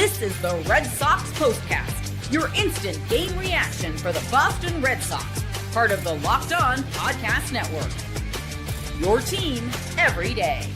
This is the Red Sox POSTCAST, your instant game reaction for the Boston Red Sox, part of the Locked On Podcast Network. Your team every day.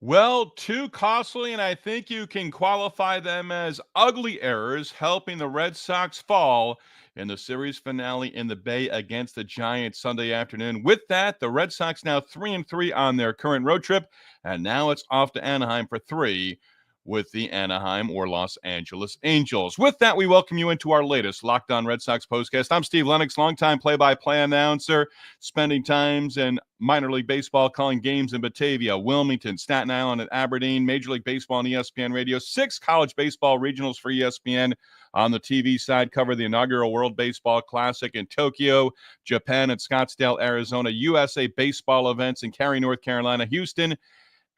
Well, too costly, and I think you can qualify them as ugly errors, helping the Red Sox fall in the series finale in the Bay against the Giants Sunday afternoon. With that, the Red Sox now 3-3 on their current road trip, and now it's off to Anaheim for 3 with the Anaheim or Los Angeles Angels. With that, we welcome you into our latest Locked On Red Sox postcast. I'm Steve Lennox, longtime play-by-play announcer, spending times in minor league baseball, calling games in Batavia, Wilmington, Staten Island, and Aberdeen, Major League Baseball on ESPN Radio, 6 college baseball regionals for ESPN. On the TV side, cover the inaugural World Baseball Classic in Tokyo, Japan, and Scottsdale, Arizona, USA baseball events in Cary, North Carolina, Houston,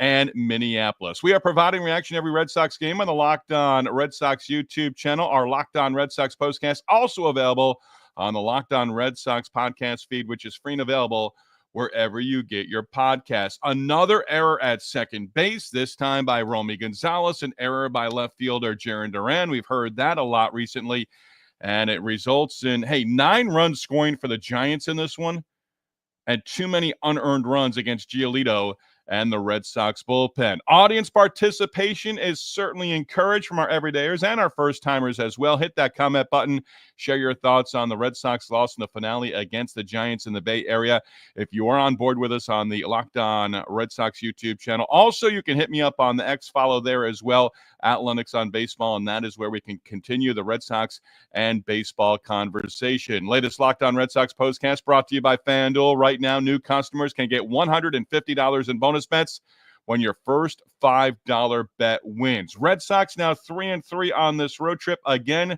and Minneapolis. We are providing reaction to every Red Sox game on the Locked On Red Sox YouTube channel. Our Locked On Red Sox postcast also available on the Locked On Red Sox podcast feed, which is free and available wherever you get your podcasts. Another error at second base, this time by Romy Gonzalez, an error by left fielder Jarren Duran. We've heard that a lot recently, and it results in, 9 runs scoring for the Giants in this one, and too many unearned runs against Giolito and the Red Sox bullpen. Audience participation is certainly encouraged from our everydayers and our first-timers as well. Hit that comment button. Share your thoughts on the Red Sox loss in the finale against the Giants in the Bay Area. If you are on board with us on the Locked On Red Sox YouTube channel, also you can hit me up on the X follow there as well, at Lennox on Baseball, and that is where we can continue the Red Sox and baseball conversation. Latest Locked On Red Sox postcast brought to you by FanDuel. Right now, new customers can get $150 in bonus bets when your first $5 bet wins. Red Sox now 3-3 on this road trip. Again,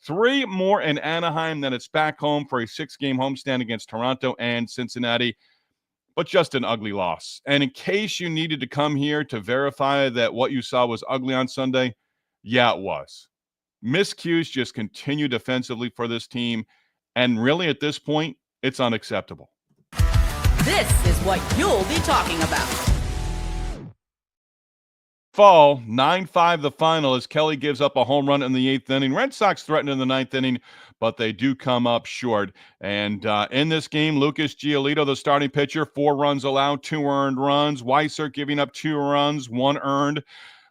3 more in Anaheim, then it's back home for a 6-game homestand against Toronto and Cincinnati. But just an ugly loss. And in case you needed to come here to verify that what you saw was ugly on Sunday, yeah, it was. Miscues just continue defensively for this team. And really, at this point, it's unacceptable. This is what you'll be talking about. Fall, 9-5 the final as Kelly gives up a home run in the 8th inning. Red Sox threatened in the 9th inning, but they do come up short. And in this game, Lucas Giolito, the starting pitcher, 4 runs allowed, 2 earned runs. Weiser giving up 2 runs, 1 earned.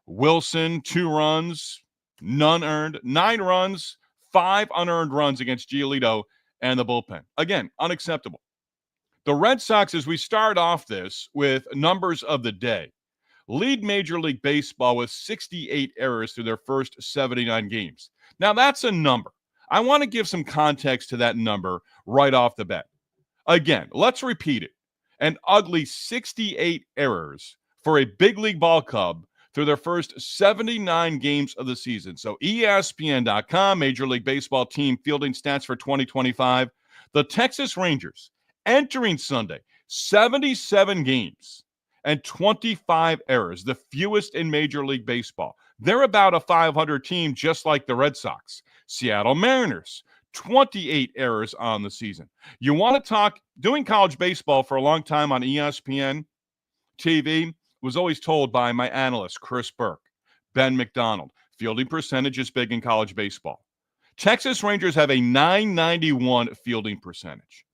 Wilson, 2 runs, none earned. 9 runs, 5 unearned runs against Giolito and the bullpen. Again, unacceptable. The Red Sox, as we start off this with numbers of the day, lead Major League Baseball with 68 errors through their first 79 games. Now, that's a number. I want to give some context to that number right off the bat. Again, let's repeat it. An ugly 68 errors for a big league ball club through their first 79 games of the season. So ESPN.com, Major League Baseball team fielding stats for 2025. The Texas Rangers entering Sunday, 77 games and 25 errors, the fewest in Major League Baseball. They're about a 500 team, just like the Red Sox. Seattle Mariners, 28 errors on the season. You want to talk, doing college baseball for a long time on ESPN TV, was always told by my analyst, Chris Burke, Ben McDonald. Fielding percentage is big in college baseball. Texas Rangers have a .991 fielding percentage.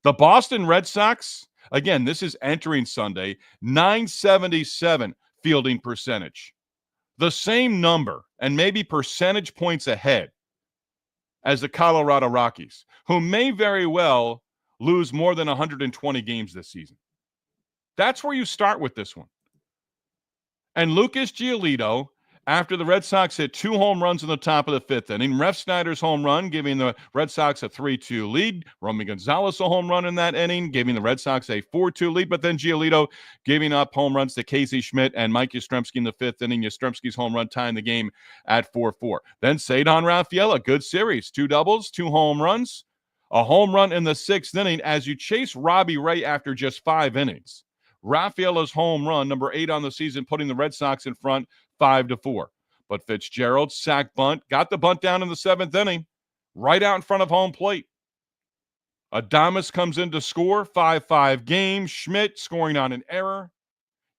The Boston Red Sox, again, this is entering Sunday, .977 fielding percentage. The same number and maybe percentage points ahead as the Colorado Rockies, who may very well lose more than 120 games this season. That's where you start with this one. And Lucas Giolito, after the Red Sox hit 2 home runs in the top of the 5th inning, Refsnyder's home run giving the Red Sox a 3-2 lead. Romy Gonzalez a home run in that inning, giving the Red Sox a 4-2 lead. But then Giolito giving up home runs to Casey Schmidt and Mike Yastrzemski in the 5th inning. Yastrzemski's home run tying the game at 4-4. Then Ceddanne Rafaela, good series. 2 doubles, 2 home runs. A home run in the 6th inning as you chase Robbie Ray after just 5 innings. Rafaela's home run, number 8 on the season, putting the Red Sox in front 5-4. But Fitzgerald, sack bunt, got the bunt down in the 7th inning, right out in front of home plate. Adames comes in to score, 5-5 game. Schmidt scoring on an error.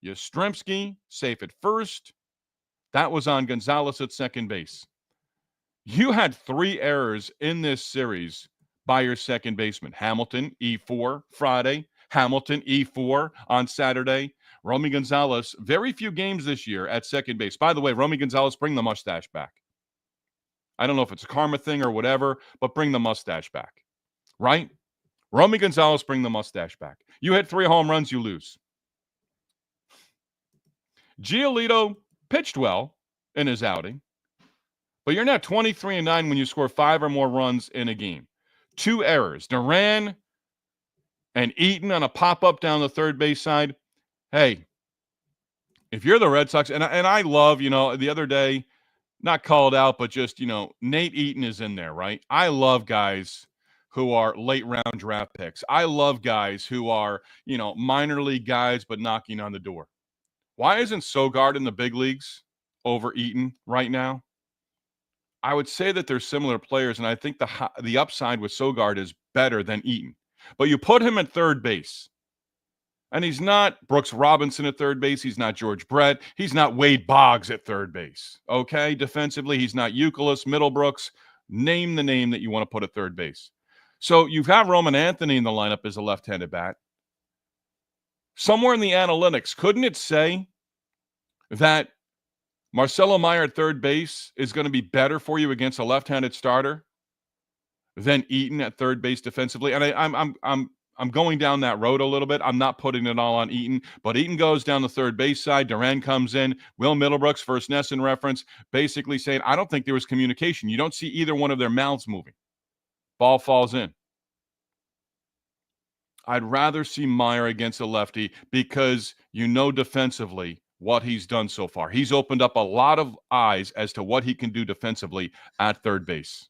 Yastrzemski, safe at first. That was on Gonzalez at second base. You had 3 errors in this series by your second baseman. Hamilton, E4, Friday. Hamilton, E4 on Saturday. Romy Gonzalez, very few games this year at second base. By the way, Romy Gonzalez, bring the mustache back. I don't know if it's a karma thing or whatever, but bring the mustache back, right? Romy Gonzalez, bring the mustache back. You hit 3 home runs, you lose. Giolito pitched well in his outing, but you're now 23-9 when you score 5 or more runs in a game. 2 errors. Duran and Eaton on a pop-up down the third base side. Hey, if you're the Red Sox, and I love, the other day, not called out, but just, Nate Eaton is in there, right? I love guys who are late round draft picks. I love guys who are, minor league guys, but knocking on the door. Why isn't Sogard in the big leagues over Eaton right now? I would say that they're similar players, and I think the upside with Sogard is better than Eaton. But you put him at third base, and he's not Brooks Robinson at third base. He's not George Brett. He's not Wade Boggs at third base. Okay, defensively, he's not Youkilis, Middlebrooks. Name the name that you want to put at third base. So you've got Roman Anthony in the lineup as a left-handed bat. Somewhere in the analytics, couldn't it say that Marcelo Meyer at third base is going to be better for you against a left-handed starter than Eaton at third base defensively? And I'm going down that road a little bit. I'm not putting it all on Eaton, but Eaton goes down the third base side. Duran comes in. Will Middlebrooks, first Nesson reference, basically saying, I don't think there was communication. You don't see either one of their mouths moving. Ball falls in. I'd rather see Meyer against a lefty because defensively what he's done so far. He's opened up a lot of eyes as to what he can do defensively at third base.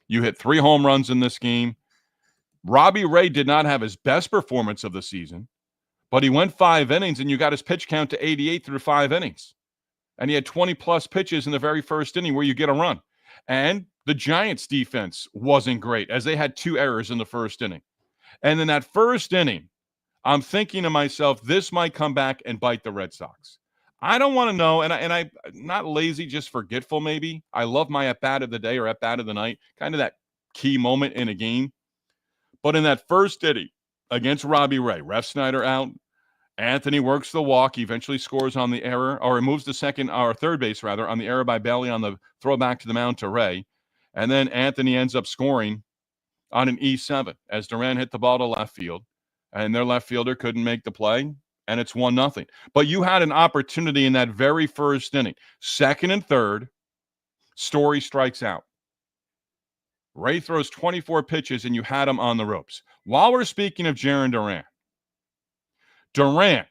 You hit 3 home runs in this game. Robbie Ray did not have his best performance of the season, but he went 5 innings, and you got his pitch count to 88 through 5 innings. And he had 20-plus pitches in the very first inning where you get a run. And the Giants' defense wasn't great, as they had 2 errors in the first inning. And in that first inning, I'm thinking to myself, this might come back and bite the Red Sox. I don't want to know, and I'm not lazy, just forgetful maybe. I love my at-bat of the day or at-bat of the night, kind of that key moment in a game. But in that first inning against Robbie Ray, Refsnyder out, Anthony works the walk, he eventually scores on the error, or moves to third base rather, on the error by Bailey on the throw back to the mound to Ray. And then Anthony ends up scoring on an E7 as Duran hit the ball to left field, and their left fielder couldn't make the play, and it's 1-0. But you had an opportunity in that very first inning. Second and third, Story strikes out. Ray throws 24 pitches, and you had him on the ropes. While we're speaking of Jarren Duran,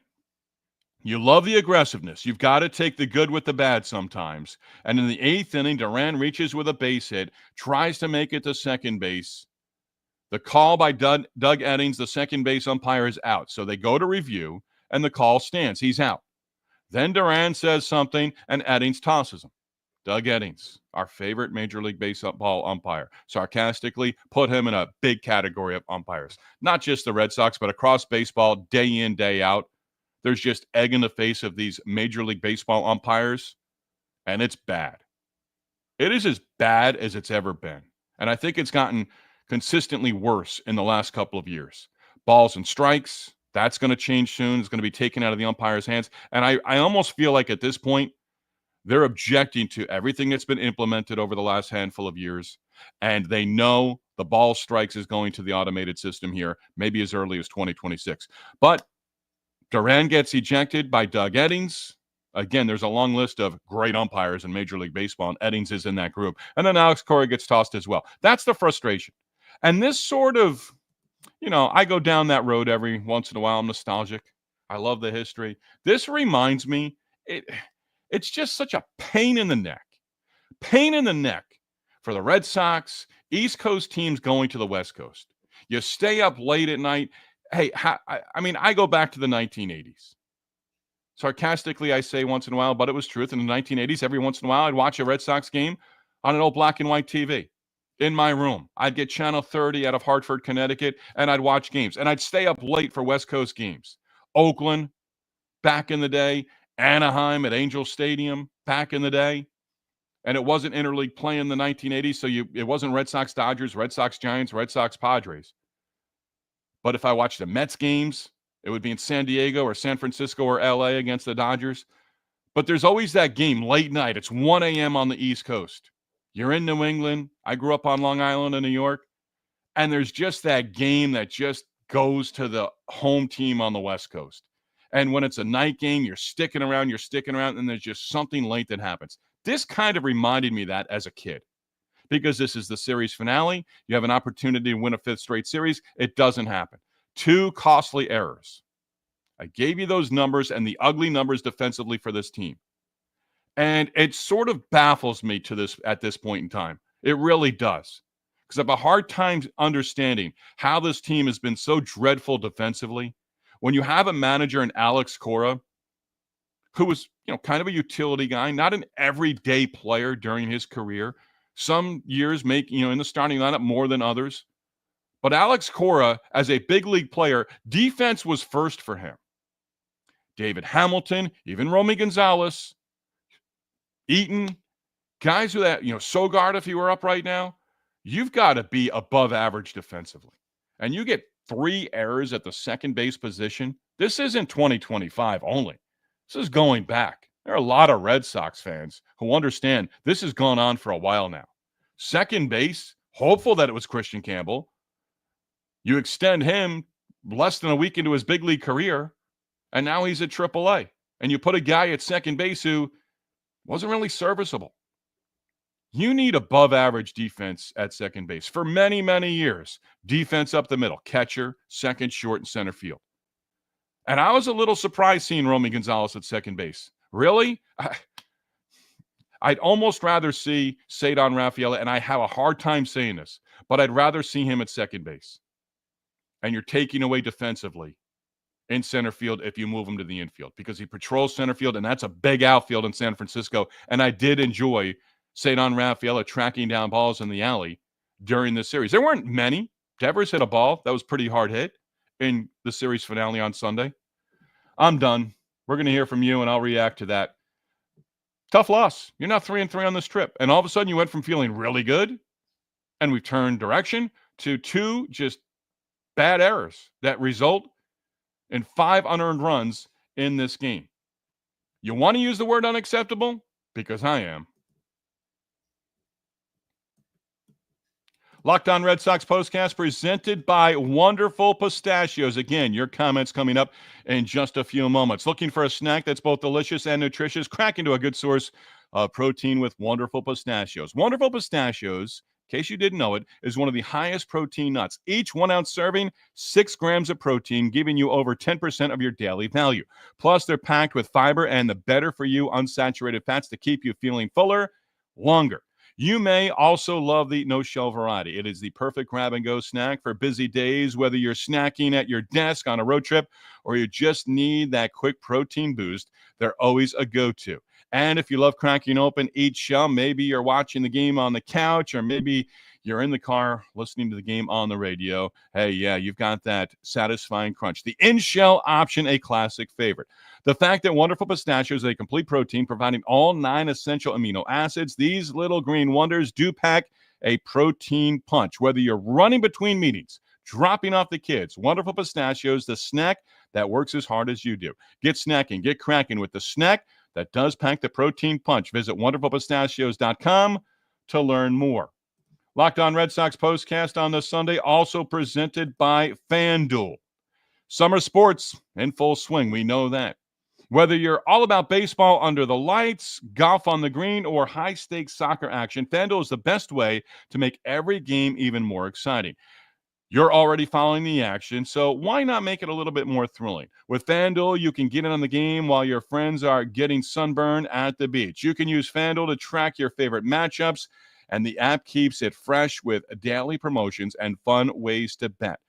you love the aggressiveness. You've got to take the good with the bad sometimes. And in the 8th inning, Duran reaches with a base hit, tries to make it to second base. The call by Doug Eddings, the second base umpire, is out. So they go to review, and the call stands. He's out. Then Duran says something, and Eddings tosses him. Doug Eddings, our favorite Major League Baseball umpire, sarcastically put him in a big category of umpires. Not just the Red Sox, but across baseball, day in, day out. There's just egg in the face of these Major League Baseball umpires, and it's bad. It is as bad as it's ever been. And I think it's gotten consistently worse in the last couple of years. Balls and strikes, that's going to change soon. It's going to be taken out of the umpire's hands. And I almost feel like at this point, they're objecting to everything that's been implemented over the last handful of years. And they know the ball strikes is going to the automated system here, maybe as early as 2026. But Duran gets ejected by Doug Eddings. Again, there's a long list of great umpires in Major League Baseball, and Eddings is in that group. And then Alex Cora gets tossed as well. That's the frustration. And this sort of, I go down that road every once in a while. I'm nostalgic. I love the history. This reminds me, it's just such a pain in the neck for the Red Sox, East Coast teams going to the West Coast. You stay up late at night. Hey, I go back to the 1980s. Sarcastically, I say once in a while, but it was truth. In the 1980s, every once in a while, I'd watch a Red Sox game on an old black and white TV in my room. I'd get Channel 30 out of Hartford, Connecticut, and I'd watch games. And I'd stay up late for West Coast games. Oakland, back in the day, Anaheim at Angel Stadium back in the day. And it wasn't interleague play in the 1980s, so it wasn't Red Sox Dodgers, Red Sox Giants, Red Sox Padres. But if I watched the Mets games, it would be in San Diego or San Francisco or LA against the Dodgers. But there's always that game late night. It's 1 a.m. on the East Coast. You're in New England. I grew up on Long Island in New York. And there's just that game that just goes to the home team on the West Coast. And when it's a night game, you're sticking around, and there's just something late that happens. This kind of reminded me of that as a kid, because this is the series finale. You have an opportunity to win a 5th straight series. It doesn't happen. 2 costly errors. I gave you those numbers and the ugly numbers defensively for this team. And it sort of baffles me at this point in time. It really does. Because I have a hard time understanding how this team has been so dreadful defensively. When you have a manager in Alex Cora, who was, kind of a utility guy, not an everyday player during his career. Some years make, in the starting lineup more than others. But Alex Cora, as a big league player, defense was first for him. David Hamilton, even Romy Gonzalez, Eaton, guys who that, Sogard, if he were up right now, you've got to be above average defensively. And you get 3 errors at the second base position. This isn't 2025 only. This is going back. There are a lot of Red Sox fans who understand this has gone on for a while now. Second base, hopeful that it was Christian Campbell. You extend him less than a week into his big league career, and now he's at AAA. And you put a guy at second base who wasn't really serviceable. You need above average defense at second base. For many, many years, defense up the middle, catcher, second, short, and center field. And I was a little surprised seeing Romy Gonzalez at second base. Really? I'd almost rather see Ceddanne Rafaela, and I have a hard time saying this, but I'd rather see him at second base. And you're taking away defensively in center field if you move him to the infield, because he patrols center field, and that's a big outfield in San Francisco. And I did enjoy Ceddanne Rafaela tracking down balls in the alley during this series. There weren't many. Devers hit a ball that was pretty hard hit in the series finale on Sunday. I'm done. We're going to hear from you, and I'll react to that. Tough loss. You're not 3-3 on this trip. And all of a sudden, you went from feeling really good, and we've turned direction, to 2 just bad errors that result in 5 unearned runs in this game. You want to use the word unacceptable? Because I am. Locked On Red Sox Postcast presented by Wonderful Pistachios. Again, your comments coming up in just a few moments. Looking for a snack that's both delicious and nutritious? Crack into a good source of protein with Wonderful Pistachios. Wonderful Pistachios, in case you didn't know it, is one of the highest protein nuts. Each 1 ounce serving, 6 grams of protein, giving you over 10% of your daily value. Plus, they're packed with fiber and the better-for-you unsaturated fats to keep you feeling fuller longer. You may also love the no-shell variety. It is the perfect grab-and-go snack for busy days, whether you're snacking at your desk on a road trip or you just need that quick protein boost. They're always a go-to. And if you love cracking open each shell, maybe you're watching the game on the couch, or maybe you're in the car listening to the game on the radio. Hey, yeah, you've got that satisfying crunch. The in-shell option, a classic favorite. The fact that Wonderful Pistachios is a complete protein providing all 9 essential amino acids. These little green wonders do pack a protein punch. Whether you're running between meetings, dropping off the kids, Wonderful Pistachios, the snack that works as hard as you do. Get snacking, get cracking with the snack that does pack the protein punch. Visit wonderfulpistachios.com to learn more. Locked On Red Sox Postcast on this Sunday, also presented by FanDuel. Summer sports in full swing, we know that. Whether you're all about baseball under the lights, golf on the green, or high-stakes soccer action, FanDuel is the best way to make every game even more exciting. You're already following the action, so why not make it a little bit more thrilling? With FanDuel, you can get in on the game while your friends are getting sunburned at the beach. You can use FanDuel to track your favorite matchups, and the app keeps it fresh with daily promotions and fun ways to bet.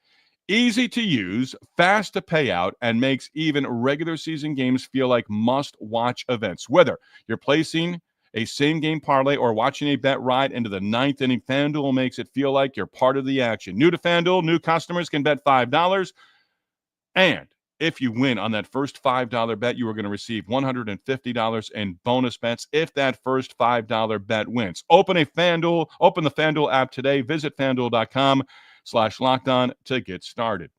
Easy to use, fast to pay out, and makes even regular season games feel like must-watch events. Whether you're placing a same-game parlay or watching a bet ride into the 9th inning, FanDuel makes it feel like you're part of the action. New to FanDuel, new customers can bet $5 and If you win on that first $5 bet, you are going to receive $150 in bonus bets if that first $5 bet wins. Open the FanDuel app today. Visit FanDuel.com/lockedon to get started.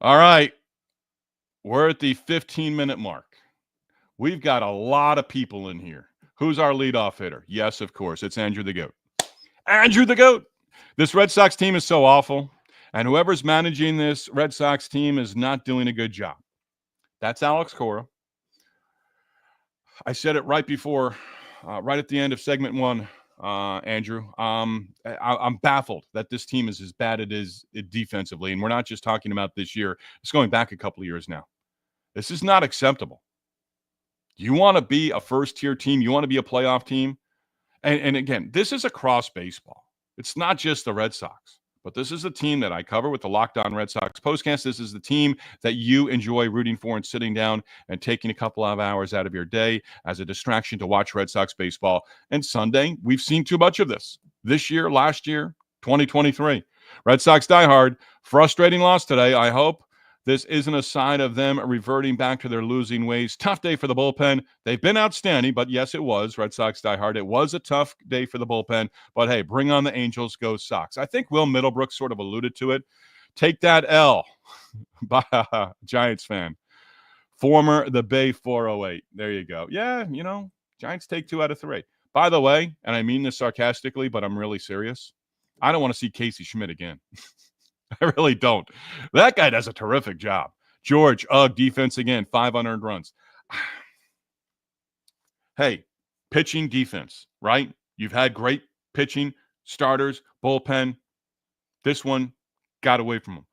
All right. We're at the 15-minute mark. We've got a lot of people in here. Who's our leadoff hitter? Yes, of course. It's Andrew the Goat. Andrew the Goat. This Red Sox team is so awful, and whoever's managing this Red Sox team is not doing a good job. That's Alex Cora. I said it right before, right at the end of segment one, Andrew. I'm baffled that this team is as bad as it is defensively, and we're not just talking about this year. It's going back a couple of years now. This is not acceptable. You want to be a first-tier team. You want to be a playoff team. And again, this is across baseball. It's not just the Red Sox, but this is a team that I cover with the Locked On Red Sox postcast. This is the team that you enjoy rooting for and sitting down and taking a couple of hours out of your day as a distraction to watch Red Sox baseball. And Sunday, we've seen too much of this. This year, last year, 2023. Red Sox diehard. Frustrating loss today. I hope this isn't a sign of them reverting back to their losing ways. Tough day for the bullpen. They've been outstanding, but yes, it was. Red Sox diehard. It was a tough day for the bullpen, but hey, bring on the Angels, go Sox. I think Will Middlebrook sort of alluded to it. Take that L by a Giants fan. Former the Bay 408. There you go. Yeah, Giants take 2 out of 3. By the way, and I mean this sarcastically, but I'm really serious, I don't want to see Casey Schmidt again. I really don't. That guy does a terrific job. George, defense again, 5 unearned runs. Hey, pitching, defense, right? You've had great pitching, starters, bullpen. This one got away from them.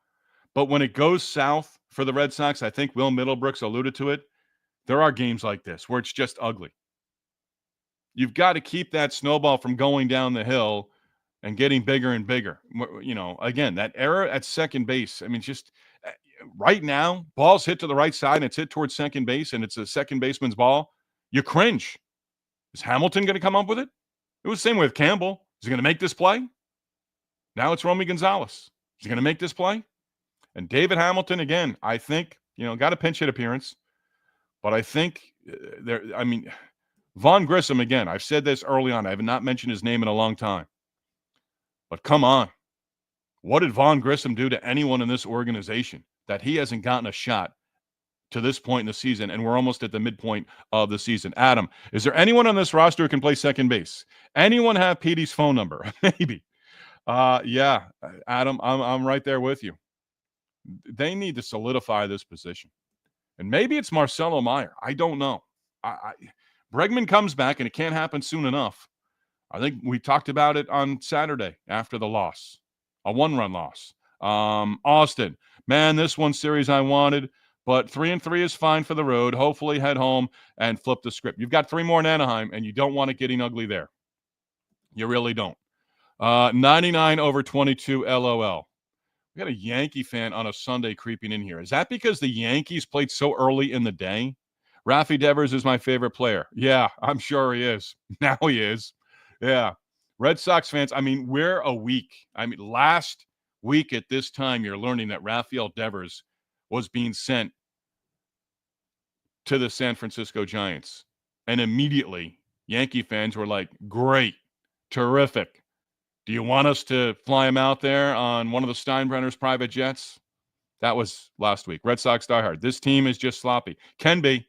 But when it goes south for the Red Sox, I think Will Middlebrooks alluded to it, there are games like this where it's just ugly. You've got to keep that snowball from going down the hill and getting bigger and bigger. Again, that error at second base. I mean, just right now, ball's hit to the right side and it's hit towards second base and it's a second baseman's ball. You cringe. Is Hamilton going to come up with it? It was the same with Campbell. Is he going to make this play? Now it's Romy Gonzalez. Is he going to make this play? And David Hamilton, again, I think, got a pinch hit appearance. But I think Vaughn Grissom, again, I've said this early on. I have not mentioned his name in a long time. But come on. What did Vaughn Grissom do to anyone in this organization that he hasn't gotten a shot to this point in the season? And we're almost at the midpoint of the season. Adam, is there anyone on this roster who can play second base? Anyone have Petey's phone number? Maybe. Yeah, Adam, I'm right there with you. They need to solidify this position. And maybe it's Marcelo Meyer. I don't know. Bregman comes back, and it can't happen soon enough. I think we talked about it on Saturday after the loss, a 1-run loss. Austin, man, this one series I wanted, but 3-3 is fine for the road. Hopefully head home and flip the script. You've got 3 more in Anaheim, and you don't want it getting ugly there. You really don't. 99/22 LOL. We got a Yankee fan on a Sunday creeping in here. Is that because the Yankees played so early in the day? Rafi Devers is my favorite player. Yeah, I'm sure he is. Now he is. Yeah. Red Sox fans, we're a week. Last week at this time, you're learning that Rafael Devers was being sent to the San Francisco Giants. And immediately, Yankee fans were like, great, terrific. Do you want us to fly him out there on one of the Steinbrenner's private jets? That was last week. Red Sox diehard. This team is just sloppy. Can be.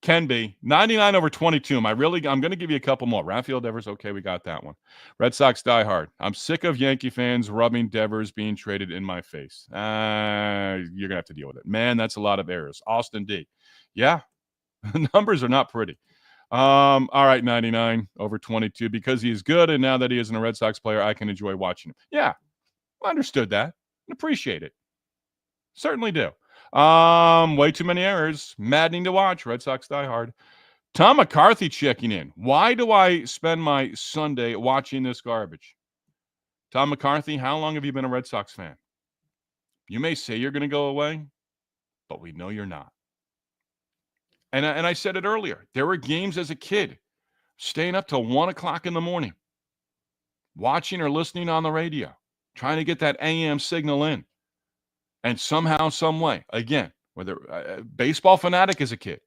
99/22. I'm going to give you a couple more. Rafael Devers, okay, we got that one. Red Sox diehard. I'm sick of Yankee fans rubbing Devers being traded in my face. You're going to have to deal with it. Man, that's a lot of errors. Austin D. Yeah, the numbers are not pretty. All right, 99/22. Because he is good, and now that he isn't a Red Sox player, I can enjoy watching him. Yeah, I understood that and appreciate it. Certainly do. Way too many errors. Maddening to watch. Red Sox diehard. Tom McCarthy checking in. Why do I spend my Sunday watching this garbage? Tom McCarthy, how long have you been a Red Sox fan? You may say you're going to go away, but we know you're not. And I said it earlier. There were games as a kid, staying up till 1 o'clock in the morning, watching or listening on the radio, trying to get that AM signal in. And somehow, some way, again, whether baseball fanatic as a kid,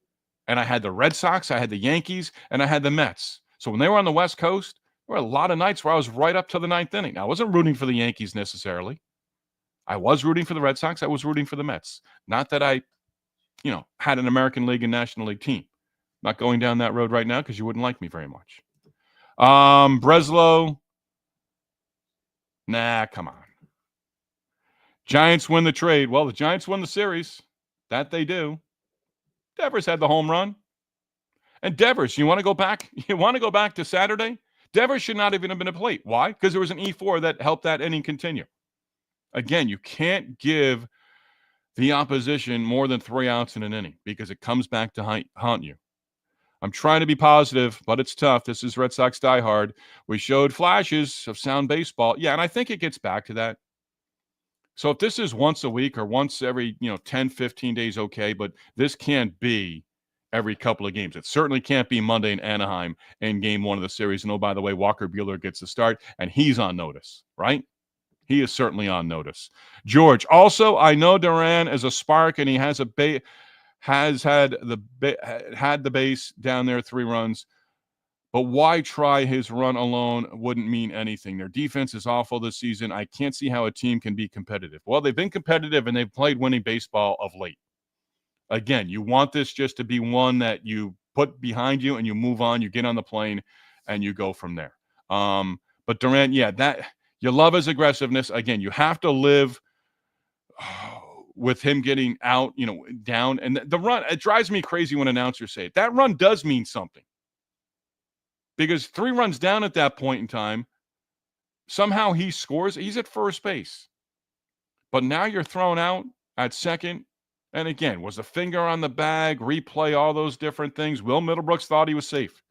and I had the Red Sox, I had the Yankees, and I had the Mets. So when they were on the West Coast, there were a lot of nights where I was right up to the ninth inning. Now, I wasn't rooting for the Yankees necessarily. I was rooting for the Red Sox. I was rooting for the Mets. Not that I, had an American League and National League team. Not going down that road right now because you wouldn't like me very much. Breslow. Nah, come on. Giants win the trade. Well, the Giants won the series. That they do. Devers had the home run. And Devers, you want to go back? You want to go back to Saturday? Devers should not even have been a plate. Why? Because there was an E4 that helped that inning continue. Again, you can't give the opposition more than 3 outs in an inning because it comes back to haunt you. I'm trying to be positive, but it's tough. This is Red Sox Die Hard. We showed flashes of sound baseball. Yeah, and I think it gets back to that. So if this is once a week or once every, 10, 15 days, okay, but this can't be every couple of games. It certainly can't be Monday in Anaheim in game 1 of the series. And, oh, by the way, Walker Buehler gets the start, and he's on notice, right? He is certainly on notice. George, also, I know Duran is a spark, and he has had the base down there 3 runs. But why try his run alone wouldn't mean anything. Their defense is awful this season. I can't see how a team can be competitive. Well, they've been competitive, and they've played winning baseball of late. Again, you want this just to be one that you put behind you and you move on, you get on the plane, and you go from there. But Durant, that you love his aggressiveness. Again, you have to live with him getting out, down. And the run, it drives me crazy when announcers say it. That run does mean something. Because 3 runs down at that point in time, somehow he scores. He's at first base. But now you're thrown out at second. And again, was a finger on the bag, replay, all those different things. Will Middlebrooks thought he was safe.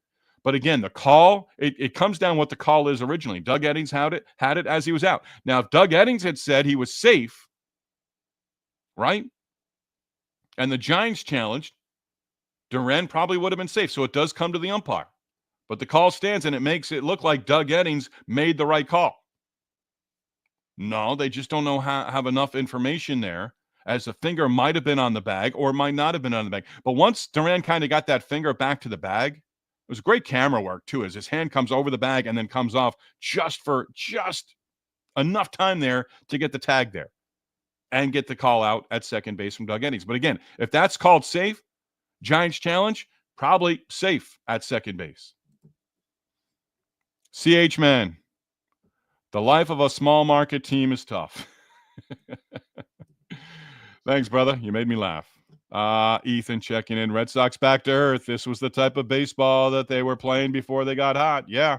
But again, the call, it comes down what the call is originally. Doug Eddings had it as he was out. Now, if Doug Eddings had said he was safe, right? And the Giants challenged, Duran probably would have been safe. So it does come to the umpire. But the call stands, and it makes it look like Doug Eddings made the right call. No, they just don't know have enough information there, as the finger might have been on the bag or might not have been on the bag. But once Duran kind of got that finger back to the bag, it was great camera work, too, as his hand comes over the bag and then comes off just enough time there to get the tag there and get the call out at second base from Doug Eddings. But again, if that's called safe, Giants challenge, probably safe at second base. CH Man, the life of a small market team is tough. Thanks, brother. You made me laugh. Ethan checking in. Red Sox back to earth. This was the type of baseball that they were playing before they got hot. Yeah.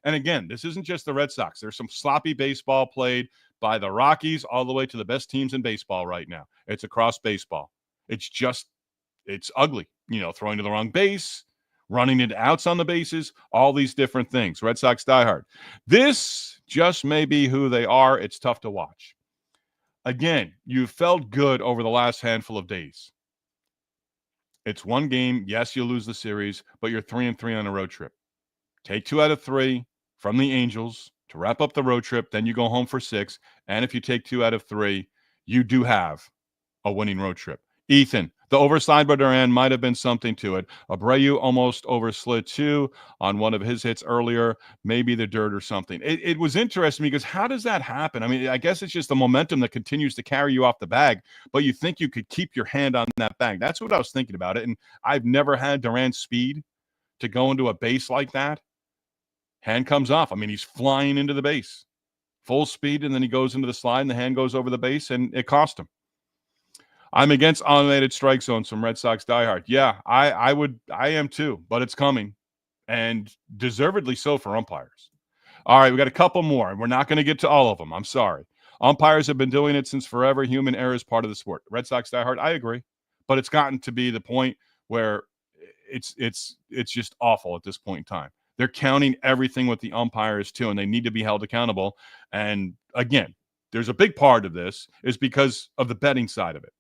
And again, this isn't just the Red Sox. There's some sloppy baseball played by the Rockies all the way to the best teams in baseball right now. It's across baseball. It's ugly. Throwing to the wrong base, running into outs on the bases, all these different things. Red Sox Die Hard. This just may be who they are. It's tough to watch. Again, you felt good over the last handful of days. It's one game. Yes, you'll lose the series, but you're 3-3 on a road trip. Take 2 out of 3 from the Angels to wrap up the road trip. Then you go home for 6. And if you take 2 out of 3, you do have a winning road trip. Ethan, the overslide by Duran might have been something to it. Abreu almost overslid too on one of his hits earlier. Maybe the dirt or something. It was interesting because how does that happen? I mean, I guess it's just the momentum that continues to carry you off the bag, but you think you could keep your hand on that bag. That's what I was thinking about it. And I've never had Duran's speed to go into a base like that. Hand comes off. I mean, he's flying into the base. Full speed, and then he goes into the slide, and the hand goes over the base, and it cost him. I'm against automated strike zones from Red Sox Die Hard. Yeah, I am too, but it's coming, and deservedly so for umpires. All right, we got a couple more, and we're not going to get to all of them. I'm sorry. Umpires have been doing it since forever. Human error is part of the sport. Red Sox Die Hard, I agree, but it's gotten to be the point where it's just awful at this point in time. They're counting everything with the umpires too, and they need to be held accountable. And again, there's a big part of this is because of the betting side of it.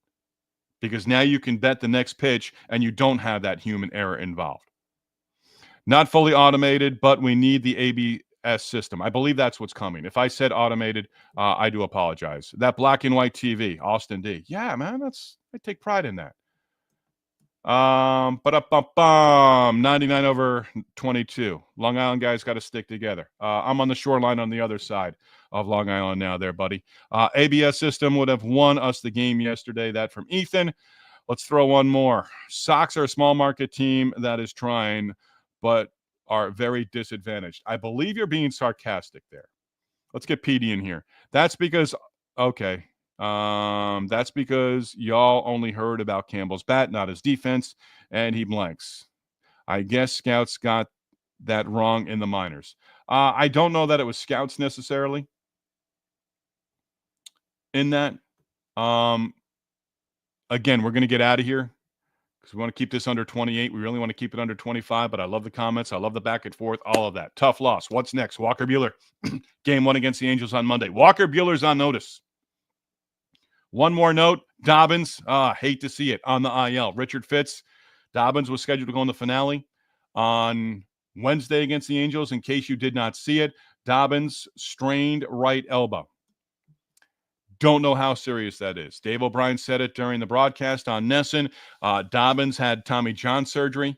Because now you can bet the next pitch and you don't have that human error involved. Not fully automated, but we need the system. I believe that's what's coming. If I said automated, I do apologize. That black and white TV, Austin D. Yeah, man, I take pride in that. 99/22. Long Island guys got to stick together. I'm on the shoreline on the other side of Long Island now there, buddy. ABS system would have won us the game yesterday. That from Ethan. Let's throw one more. Sox are a small market team that is trying, but are very disadvantaged. I believe you're being sarcastic there. Let's get PD in here. That's because, okay. That's because y'all only heard about Campbell's bat, not his defense, and he blanks. I guess scouts got that wrong in the minors. I don't know that it was scouts necessarily in that. Again, we're going to get out of here because we want to keep this under 28. We really want to keep it under 25, but I love the comments. I love the back and forth, all of that. Tough loss. What's next? Walker Buehler. Game 1 against the Angels on Monday. Walker Buehler's on notice. One more note, Dobbins, hate to see it, on the IL. Richard Fitz, Dobbins was scheduled to go in the finale on Wednesday against the Angels. In case you did not see it, Dobbins strained right elbow. Don't know how serious that is. Dave O'Brien said it during the broadcast on Nesson. Dobbins had Tommy John surgery,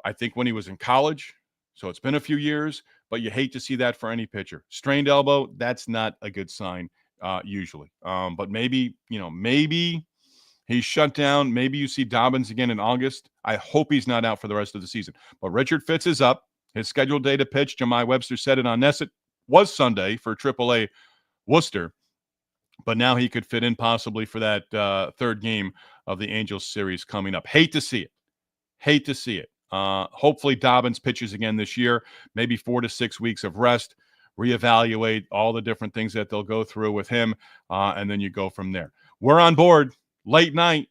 I think when he was in college. So it's been a few years, but you hate to see that for any pitcher. Strained elbow, that's not a good sign. Usually. But maybe he's shut down. Maybe you see Dobbins again in August. I hope he's not out for the rest of the season. But Richard Fitz is up. His scheduled day to pitch, Jemai Webster said it on Nesset, was Sunday for AAA Worcester. But now he could fit in possibly for that third game of the Angels series coming up. Hate to see it. Hopefully Dobbins pitches again this year, maybe 4 to 6 weeks of rest. Reevaluate all the different things that they'll go through with him, and then you go from there. We're on board late night,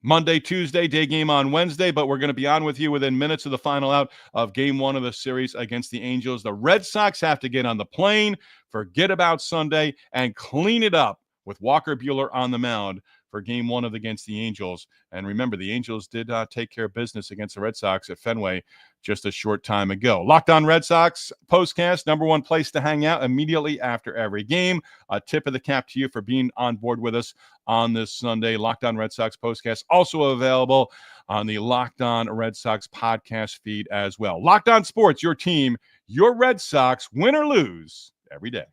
Monday, Tuesday, day game on Wednesday, but we're going to be on with you within minutes of the final out of Game 1 of the series against the Angels. The Red Sox have to get on the plane, forget about Sunday, and clean it up with Walker Buehler on the mound for Game 1 against the Angels. And remember, the Angels did take care of business against the Red Sox at Fenway just a short time ago. Locked On Red Sox postcast, number one place to hang out immediately after every game. A tip of the cap to you for being on board with us on this Sunday. Locked On Red Sox postcast also available on the Locked On Red Sox podcast feed as well. Locked On Sports, your team, your Red Sox, win or lose every day.